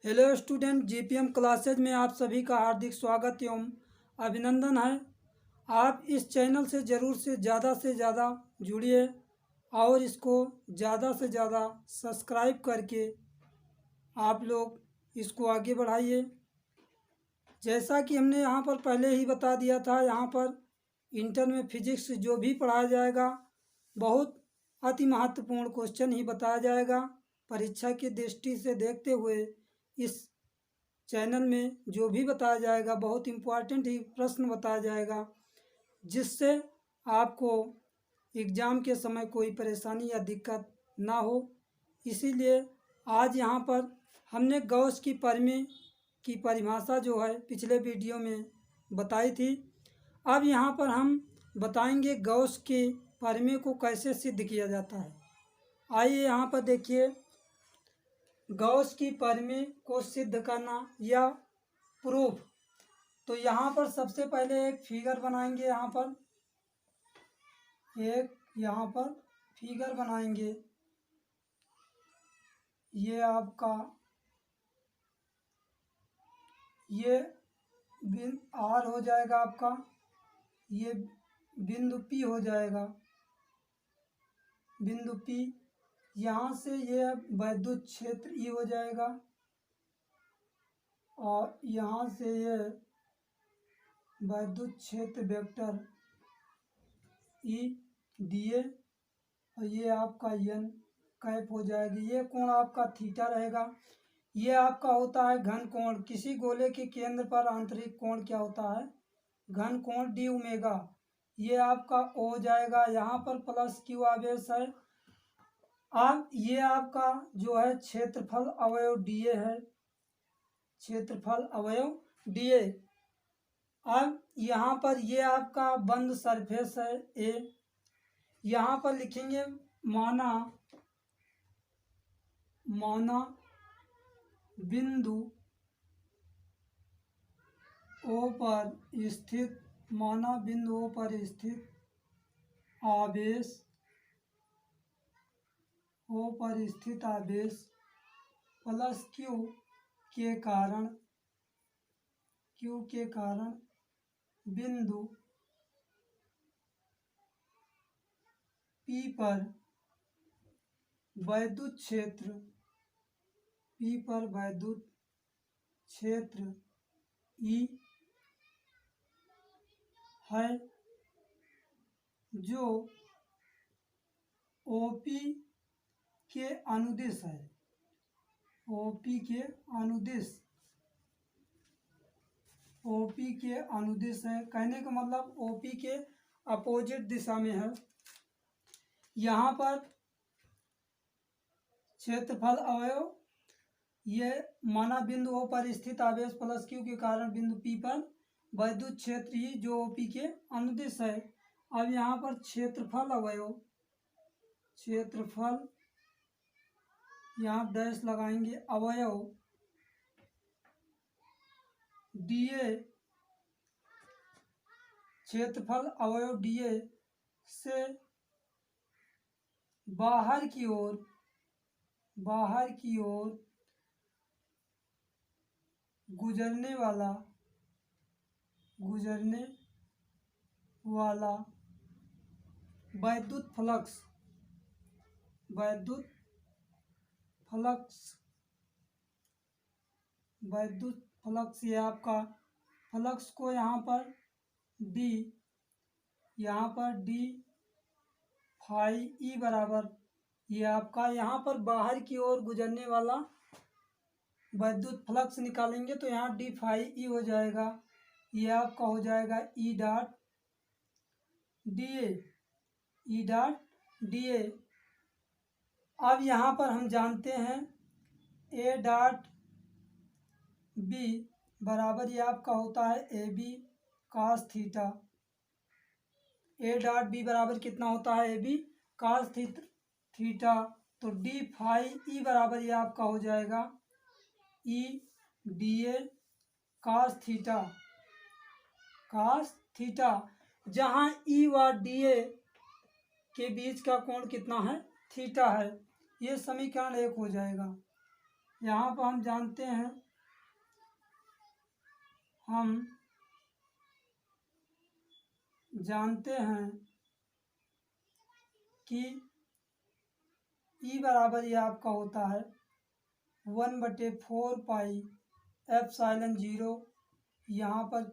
Hello student, GPM classes में आप सभी का हार्दिक स्वागत एवं अभिनंदन है। आप इस चैनल से ज़्यादा जुड़िए और इसको ज़्यादा से ज़्यादा सब्सक्राइब करके आप लोग इसको आगे बढ़ाइए। जैसा कि हमने यहाँ पर पहले ही बता दिया था, यहाँ पर इंटर में फिजिक्स जो भी पढ़ाया जाएगा बहुत अति महत्वपूर्ण क्वेश्चन ही बताया जाएगा। परीक्षा की दृष्टि से देखते हुए इस चैनल में जो भी बताया जाएगा बहुत इम्पोर्टेंट ही प्रश्न बताया जाएगा, जिससे आपको एग्ज़ाम के समय कोई परेशानी या दिक्कत ना हो। इसीलिए आज यहाँ पर हमने गॉस की परिमेय की परिभाषा जो है पिछले वीडियो में बताई थी। अब यहाँ पर हम बताएंगे गॉस के परिमेय को कैसे सिद्ध किया जाता है। आइए यहाँ पर देखिए, गॉस की परिमेय को सिद्ध करना या प्रूफ। तो यहाँ पर सबसे पहले एक फिगर बनाएंगे। यहाँ पर फिगर बनाएंगे। ये आपका ये आर हो जाएगा, आपका ये बिंदु पी हो जाएगा, बिंदु पी। यहाँ से ये वैद्युत क्षेत्र ई हो जाएगा और यहाँ से ये वैद्युत क्षेत्र वेक्टर ई डी ए और ये आपका एन कैप हो जाएगी। ये कोण आपका थीटा रहेगा। ये आपका होता है घन कोण। किसी गोले के केंद्र पर आंतरिक कोण क्या होता है? घन कोण डी ओमेगा। ये आपका ओ हो जाएगा। यहाँ पर प्लस क्यू आवेश है। अब ये आपका जो है क्षेत्रफल अवयव डीए है, क्षेत्रफल अवयव डीए। अब यहाँ पर ये आपका बंद सरफेस है ए। यहाँ पर लिखेंगे माना बिंदु ओ पर स्थित, माना बिंदु ओ पर स्थित आवेश, ओ पर स्थित आवेश प्लस क्यू के कारण बिंदु पी पर वैद्युत क्षेत्र ई है, जो ओपी के अनुदिश है। ओपी के अनुदिश है। कहने का मतलब ओपी के अपोजिट दिशा में है। यहाँ पर क्षेत्रफल अवयव ये माना बिंदु ओ पर स्थित आवेश प्लस क्यू के कारण बिंदु पी पर वैद्युत क्षेत्र ही जो ओपी के अनुदिश है। अब यहाँ पर क्षेत्रफल अवयव, यहाँ डैश लगाएंगे, अवयव डीए, क्षेत्रफल अवयव डीए से बाहर की ओर गुजरने वाला वैद्युत फ्लक्स ये आपका फ्लक्स को यहाँ पर डी फाई ई बराबर, ये आपका यहाँ पर बाहर की ओर गुजरने वाला वैद्युत फ्लक्स निकालेंगे तो यहाँ डी फाई ई हो जाएगा। ये आपका हो जाएगा ई डॉट डी ए। अब यहाँ पर हम जानते हैं ए डॉट बी बराबर ये आपका होता है A B cos theta. A dot B बराबर कितना होता है? A B cos theta. तो डी फाई ई बराबर ये आपका हो जाएगा ई डी ए कास थीटा, जहाँ ई व डी ए के बीच का कोण कितना है? थीटा है। ये समीकरण 1 हो जाएगा। यहाँ पर हम जानते हैं कि ई बराबर ये आपका होता है 1/4 पाई एप्सिलॉन 0 यहाँ पर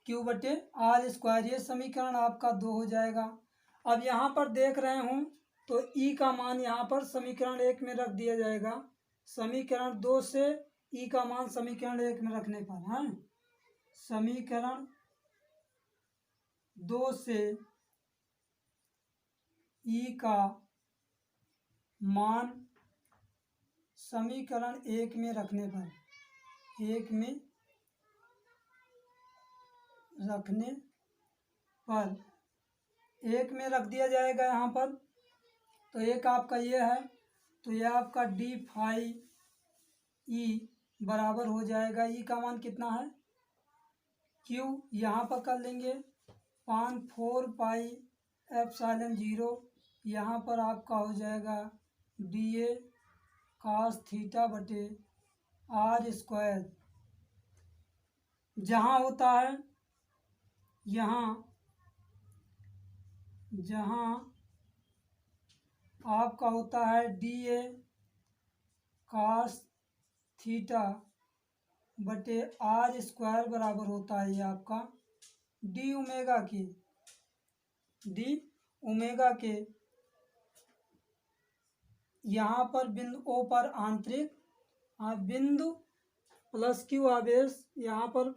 Q/R²। ये समीकरण आपका 2 हो जाएगा। अब यहाँ पर देख रहे हूँ तो ई का मान यहाँ पर समीकरण 1 में रख दिया जाएगा। समीकरण 2 से ई का मान समीकरण 1 में रखने पर है, समीकरण 2 से ई का मान समीकरण 1 में रखने पर एक में रख दिया जाएगा यहाँ पर। तो एक आपका ये है, तो ये आपका डी फाई ई बराबर हो जाएगा, ई का मान कितना है क्यू, यहाँ पर कर लेंगे 4 पाई एप्सिलॉन 0, यहाँ पर आपका हो जाएगा डी ए cos θ/r²। जहाँ होता है जहाँ आपका होता है डी ए cos θ/r² बराबर होता है ये आपका डी ओमेगा के यहाँ पर बिंदु ओ पर आंतरिक बिंदु प्लस क्यू आवेश, यहाँ पर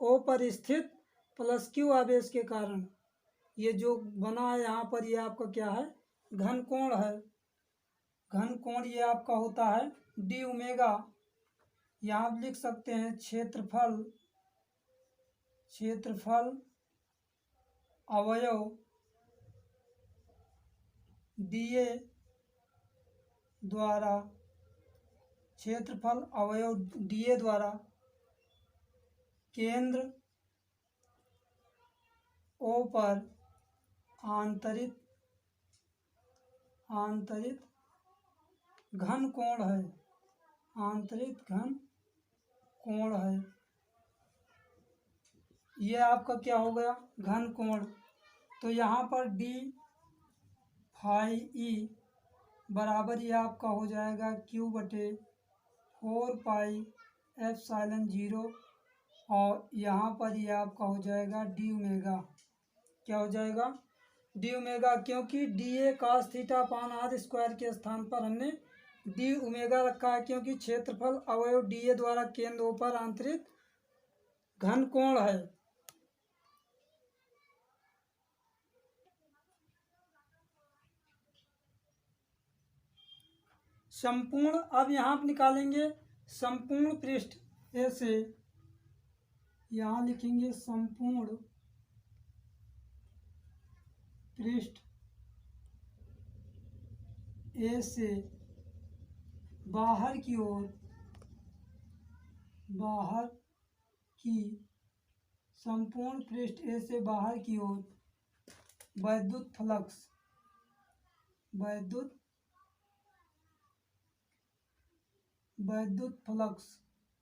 ओ पर स्थित प्लस क्यू आवेश के कारण ये जो बना है यहाँ पर, ये आपका क्या है घन कोण है। घन कोण ये आपका होता है डी ओमेगा। यहाँ आप लिख सकते हैं क्षेत्रफल अवयव डीए द्वारा केंद्र ओ पर आंतरिक घन कोण है, ये आपका क्या हो गया घन कोण। तो यहाँ पर डी फाई ई बराबर ये आपका हो जाएगा Q/4 पाई एप्सिलॉन 0, और यहाँ पर ये आपका हो जाएगा डी ओमेगा। क्या हो जाएगा डी ओमेगा, क्योंकि डी ए cos θ/r² के स्थान पर हमने डी ओमेगा रखा है, क्योंकि क्षेत्रफल अवयव डी ए द्वारा केंद्र ओ पर आंतरिक घन कोण है। संपूर्ण, अब यहाँ आप निकालेंगे संपूर्ण पृष्ठ ए से, यहाँ लिखेंगे संपूर्ण पृष्ठ ए से बाहर की संपूर्ण पृष्ठ ए से बाहर की ओर वैद्युत फ्लक्स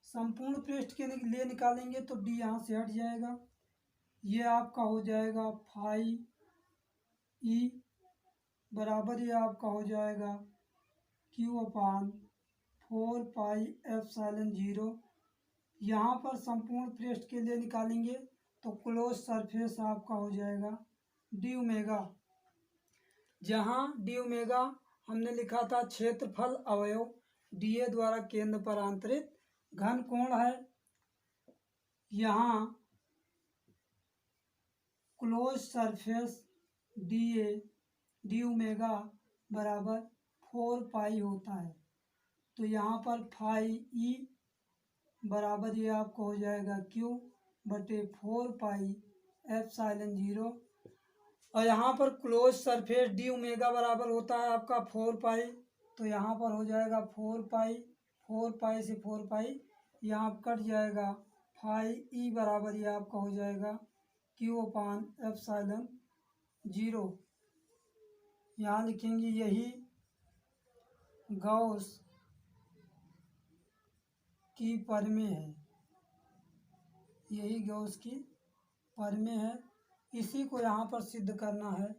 संपूर्ण पृष्ठ के लिए निकालेंगे तो डी यहाँ से हट जाएगा, ये आपका हो जाएगा फाई ई बराबर ये आपका हो जाएगा Q/4 पाई एप्सिलॉन 0। यहाँ पर संपूर्ण पृष्ठ के लिए निकालेंगे तो क्लोज सरफेस आपका हो जाएगा डी ओमेगा, जहाँ डी ओमेगा हमने लिखा था क्षेत्रफल अवयव डी ए द्वारा केंद्र पर आंतरिक घन कोण है। यहाँ क्लोज सरफेस डी ओमेगा बराबर 4 पाई होता है। तो यहाँ पर फाई ई बराबर ये आपको हो जाएगा Q/4 पाई एप्सिलॉन 0, और यहाँ पर क्लोज सरफेस डी ओमेगा बराबर होता है आपका 4 पाई। तो यहाँ पर हो जाएगा 4 पाई से 4 पाई यहाँ कट जाएगा, फाई ई बराबर ये आपका हो जाएगा Q/एप्सिलॉन 0। यहाँ लिखेंगे यही गॉस की परिमेय है, यही गॉस की परिमेय है। इसी को यहाँ पर सिद्ध करना है,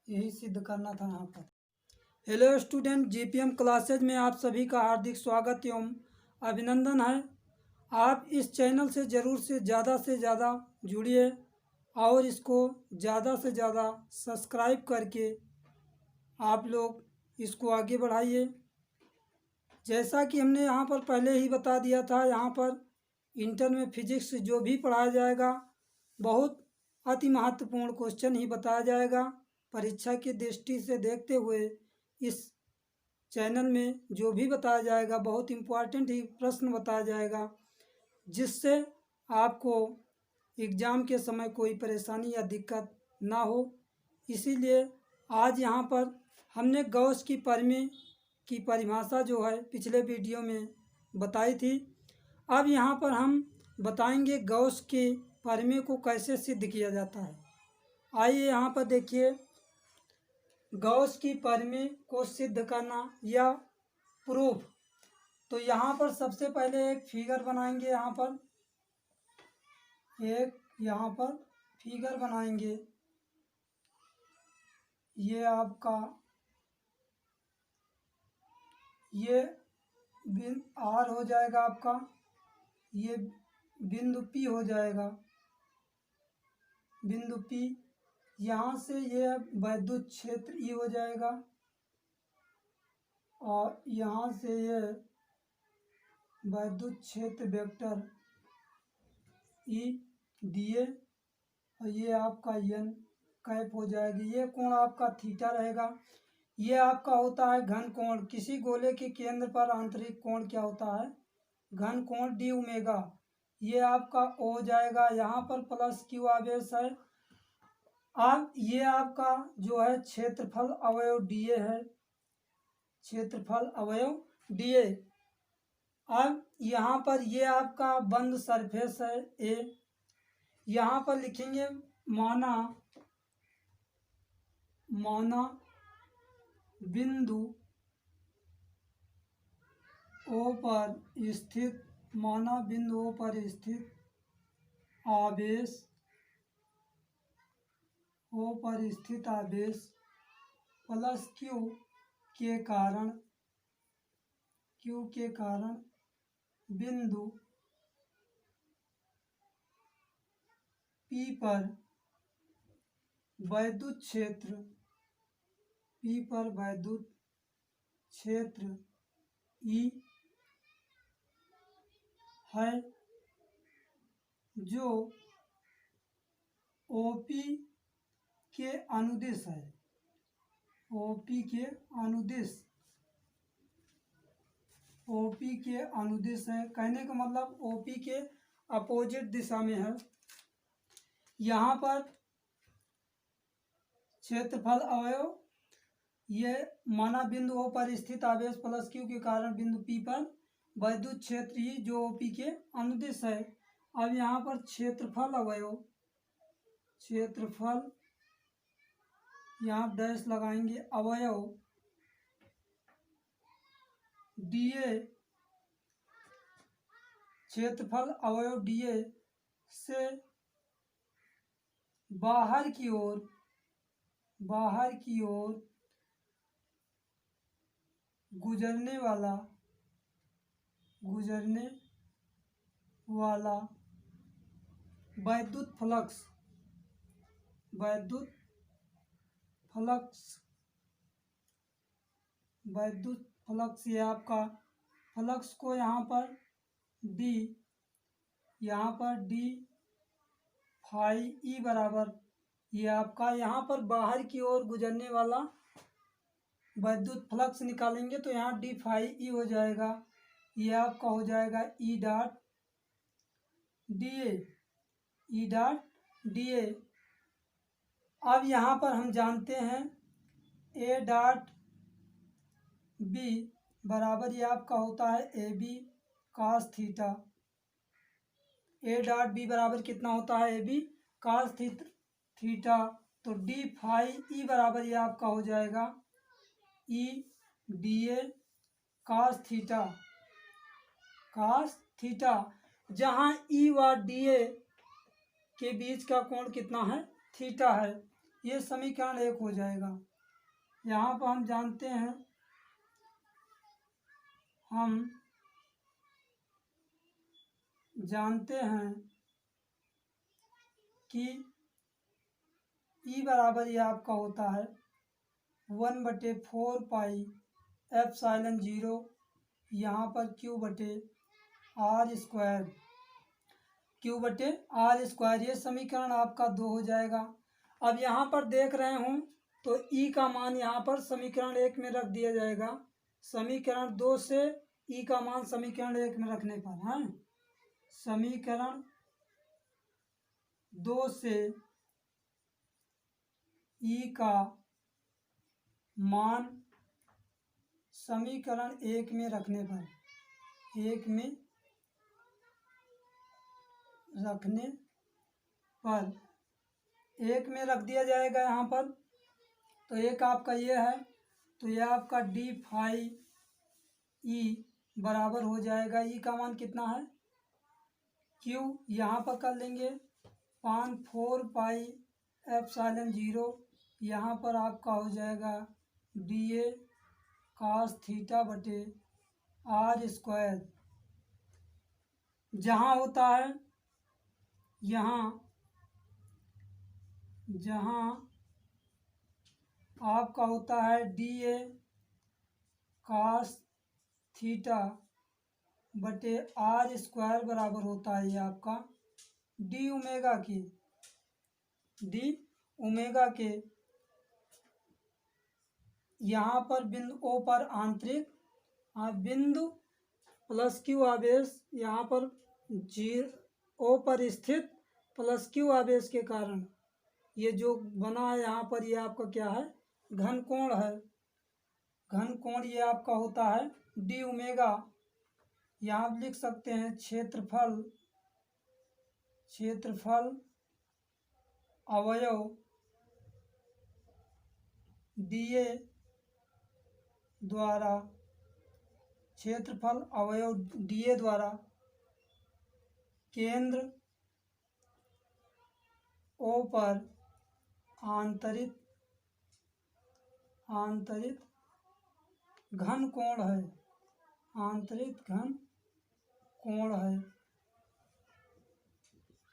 यही सिद्ध करना था यहाँ पर। हेलो स्टूडेंट, जीपीएम क्लासेज में आप सभी का हार्दिक स्वागत एवं अभिनंदन है। आप इस चैनल से ज़रूर से ज़्यादा जुड़िए और इसको ज़्यादा से ज़्यादा सब्सक्राइब करके आप लोग इसको आगे बढ़ाइए। जैसा कि हमने यहाँ पर पहले ही बता दिया था, यहाँ पर इंटर में फिजिक्स जो भी पढ़ाया जाएगा बहुत अति महत्वपूर्ण क्वेश्चन ही बताया जाएगा। परीक्षा की दृष्टि से देखते हुए इस चैनल में जो भी बताया जाएगा बहुत इम्पोर्टेंट ही प्रश्न बताया जाएगा, जिससे आपको एग्ज़ाम के समय कोई परेशानी या दिक्कत ना हो। इसीलिए आज यहाँ पर हमने गॉस की परिमेय की परिभाषा जो है पिछले वीडियो में बताई थी। अब यहाँ पर हम बताएंगे गॉस के परिमेय को कैसे सिद्ध किया जाता है। आइए यहाँ पर देखिए, गॉस की परिमेय को सिद्ध करना या प्रूफ। तो यहाँ पर सबसे पहले एक फिगर बनाएंगे, यहाँ पर फिगर बनाएंगे। ये आपका ये आर हो जाएगा, आपका ये बिंदु पी हो जाएगा, बिंदु पी। यहाँ से ये वैद्युत क्षेत्र ई हो जाएगा और यहाँ से ये वैद्युत क्षेत्र वेक्टर ई दिए और ये आपका एन कैप हो जाएगी। ये कोण आपका थीटा रहेगा। ये आपका होता है घन कोण। किसी गोले के केंद्र पर आंतरिक कोण क्या होता है? घन कोण डी ओमेगा। ये आपका ओ हो जाएगा। यहाँ पर प्लस क्यू आवेश है। अब ये आपका जो है क्षेत्रफल अवयव डीए है, क्षेत्रफल अवयव डीए। अब यहाँ पर ये आपका बंद सरफेस है ए। यहाँ पर लिखेंगे माना बिंदु ओ पर स्थित, माना बिंदु ओ पर स्थित आवेश, ओ पर स्थित आवेश प्लस क्यू के कारण बिंदु पी पर वैद्युत क्षेत्र ई है, जो ओपी के अनुदिश है। ओपी के अनुदिश है। कहने का मतलब ओपी के अपोजिट दिशा में है। यहाँ पर क्षेत्रफल अवयव ये माना बिंदु ओ पर स्थित आवेश प्लस क्यू के कारण बिंदु पी पर वैद्युत क्षेत्र ही जो ओपी के अनुदिश है। अब यहाँ पर क्षेत्रफल अवयव, क्षेत्रफल यहाँ डैश लगाएंगे, अवयव डीए, क्षेत्रफल अवयव डीए से बाहर की ओर गुजरने वाला वैद्युत फ्लक्स ये आपका फ्लक्स को यहाँ पर डी, फाई ई बराबर, ये आपका यहाँ पर बाहर की ओर गुजरने वाला वैद्युत फ्लक्स निकालेंगे तो यहाँ डी फाई ई हो जाएगा। ये आपका हो जाएगा ई डॉट डीए। अब यहाँ पर हम जानते हैं ए डॉट बी बराबर ये आपका होता है A B cos theta. A dot B बराबर कितना होता है? A B cos theta. तो डी फाई ई बराबर ये आपका हो जाएगा E D A cos theta, जहाँ ई व डी ए के बीच का कोण कितना है, थीटा है। ये समीकरण 1 हो जाएगा। यहाँ पर हम जानते हैं कि ई बराबर ये आपका होता है 1/4 पाई एप्सिलॉन 0, यहाँ पर Q/r², ये समीकरण आपका 2 हो जाएगा। अब यहाँ पर देख रहे हूँ तो ई का मान यहाँ पर समीकरण 1 में रख दिया जाएगा। समीकरण 2 से ई का मान समीकरण 1 में रखने पर, है समीकरण 2 से ई का मान समीकरण 1 में रखने पर, एक में रख दिया जाएगा यहाँ पर। तो एक आपका ये है, तो यह आपका डी फाई ई बराबर हो जाएगा, ई का मान कितना है, क्यू यहाँ पर कर लेंगे 4 पाई एप्सिलॉन 0, यहाँ पर आपका हो जाएगा डी ए cos θ/r², जहाँ होता है जहाँ आपका होता है डी ए cos θ/r² बराबर होता है ये आपका डी ओमेगा के यहाँ पर बिंदु ओ पर आंतरिक बिंदु प्लस क्यू आवेश, यहाँ पर ओ पर स्थित प्लस क्यू आवेश के कारण ये जो बना है यहाँ पर, ये आपका क्या है, घन कोण है। घन कोण ये आपका होता है डी ओमेगा। यहाँ आप लिख सकते हैं क्षेत्रफल अवयव डी ए द्वारा केंद्र ओ पर आंतरिक घन कोण है,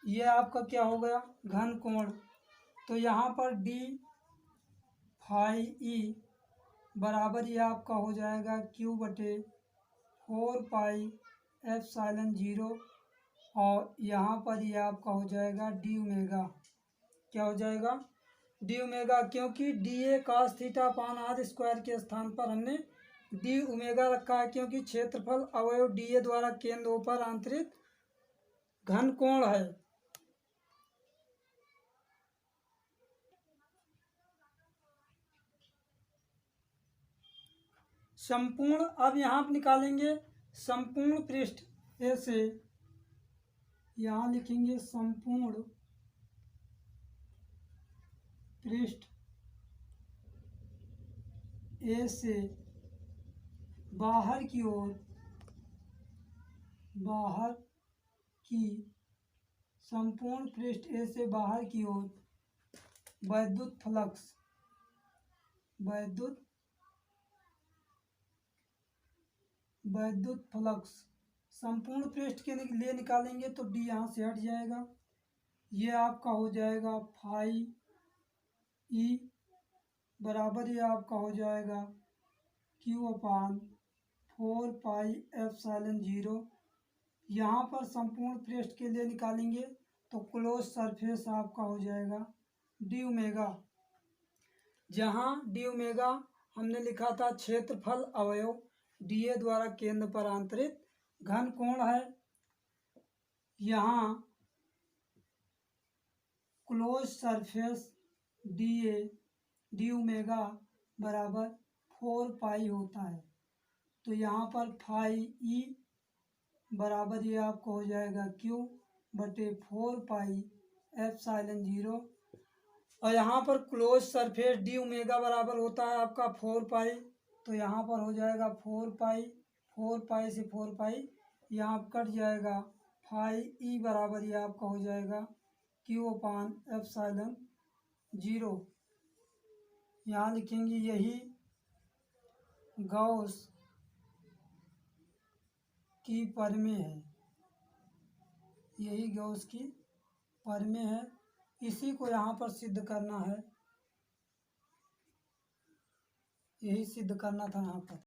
ये आपका क्या हो गया, घन कोण। तो यहाँ पर डी फाई ई बराबर ये आपका हो जाएगा Q/4 पाई एप्सिलॉन 0, और यहाँ पर ये आपका हो जाएगा डी ओमेगा। क्या हो जाएगा, डी ओमेगा, क्योंकि डी ए cos θ/r² के स्थान पर हमने डी ओमेगा रखा है, क्योंकि क्षेत्रफल अवयव डी ए द्वारा केंद्र ओ पर आंतरिक घन कोण है। संपूर्ण, अब यहाँ आप निकालेंगे संपूर्ण पृष्ठ ए से, यहाँ लिखेंगे संपूर्ण पृष्ठ ए से बाहर की संपूर्ण पृष्ठ ए से बाहर की ओर वैद्युत फ्लक्स संपूर्ण पृष्ठ के लिए निकालेंगे तो डी यहाँ से हट जाएगा। ये आपका हो जाएगा फाई ई बराबर ये आपका हो जाएगा Q/4 पाई एप्सिलॉन 0। यहाँ पर संपूर्ण पृष्ठ के लिए निकालेंगे तो क्लोज सरफेस आपका हो जाएगा डी ओमेगा, जहाँ डी ओमेगा हमने लिखा था क्षेत्रफल अवयव डी ए द्वारा केंद्र पर आंतरिक घन कोण है। यहाँ क्लोज सरफेस डी ओमेगा बराबर 4 पाई होता है। तो यहाँ पर फाई ई बराबर ये आपको हो जाएगा Q/4 पाई एप्सिलॉन 0, और यहाँ पर क्लोज सरफेस डी ओमेगा बराबर होता है आपका 4 पाई तो यहाँ पर हो जाएगा 4 पाई से 4 पाई, यहाँ कट जाएगा 5 बराबर ये आपका हो जाएगा Q/ε0। यहाँ लिखेंगे यही गॉस की परिमेय है, यही गॉस की परिमेय है। इसी को यहाँ पर सिद्ध करना है, यही सिद्ध करना था यहाँ पर।